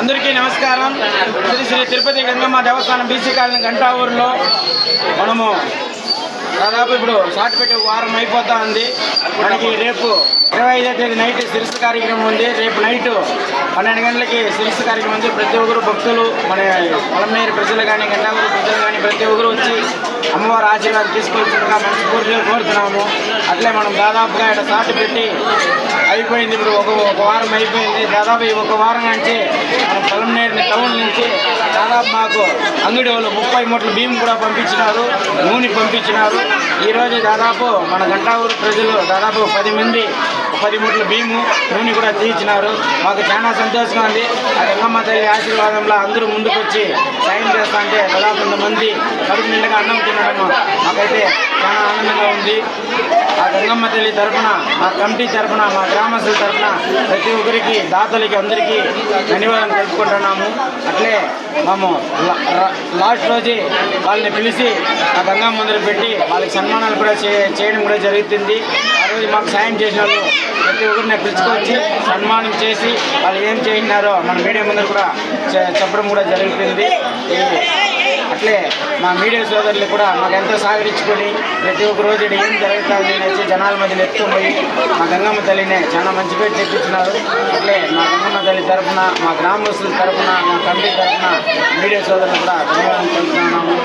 అందరికీ నమస్కారం. శ్రీ శ్రీ తిరుపతి గంగమ్మ దేవస్థానం BC colony Ganta ఊరిలో మనము దాదాపు ఇప్పుడు షార్ట్ పెట్టి వారం అయిపోతా ఉంది. మనకి రేపు 25వ తేదీ నైట్ శిరస్సు కార్యక్రమం ఉంది. రేపు నైట్ 12 గంటలకి శిరస్సు కార్యక్రమం ఉంది. ప్రతి ఒక్కరు భక్తులు మన పొలంనేరు ప్రజలు కానీ గంటావూరు ప్రజలు కానీ ప్రతి ఒక్కరు వచ్చి అమ్మవారి ఆశీర్వాదం తీసుకోవాల్సిందిగా మనస్ఫూర్తిగా కోరుతున్నాము. అట్లే మనం దాదాపుగా ఇక్కడ షార్ట్ పెట్టి అయిపోయింది. ఇప్పుడు ఒక వారం అయిపోయింది. దాదాపు ఈ ఒక వారం నుంచి మన పొలంనేరు టౌన్ నుంచి దాదాపు మాకు అంగడి వాళ్ళు 30 మూటలు బియ్యం కూడా పంపించినారు, నూనె పంపించినారు. ఈరోజు దాదాపు మన గంటావూరు ప్రజలు దాదాపు 10 మంది 10 మూటల బియ్యము నూనె కూడా తీయించినారు. మాకు చాలా సంతోషంగా ఉంది. ఆ గంగమ్మ తల్లి ఆశీర్వాదంలో అందరూ ముందుకు వచ్చి సాయం చేస్తా అంటే దాదాపు 100 మంది కడుపు నిండుగా అన్నం తినడం మాకైతే చాలా ఆనందంగా ఉంది. ఆ గంగమ్మ తల్లి తరఫున, మా కమిటీ తరఫున, మా గ్రామస్తుల తరఫున ప్రతి ఒక్కరికి దాతలకి అందరికీ ధన్యవాదాలు తెలుపుకుంటున్నాము. అట్లే మేము లాస్ట్ రోజే వాళ్ళని పిలిచి ఆ గంగమ్మ ముందర పెట్టి వాళ్ళకి సన్మానాలు కూడా చేయడం కూడా జరుగుతుంది. ఆ రోజు మాకు సాయం చేసిన వాళ్ళు ప్రతి ఒక్కరిని పిలుచుకొచ్చి సన్మానం చేసి వాళ్ళు ఏం చేసినారో మన మీడియా ముందర కూడా చెప్పడం కూడా జరుగుతుంది. అట్లే మా మీడియా సోదరులు కూడా మాకు ఎంతో సహకరించుకొని ప్రతి ఒక్క రోజు ఏం జరుగుతుంది అనేసి జనాల మధ్యలో ఎత్తుకుపోయి మా గంగమ్మ తల్లిని చాలా మంచి పేరు తెప్పించినారు. అట్లే మా గంగమ్మ తల్లి తరఫున, మా గ్రామస్తుల తరఫున, మా కమిటీ తరఫున మీడియా సోదరులు కూడా ధన్యవాదాలు తెలుపుతున్నాము.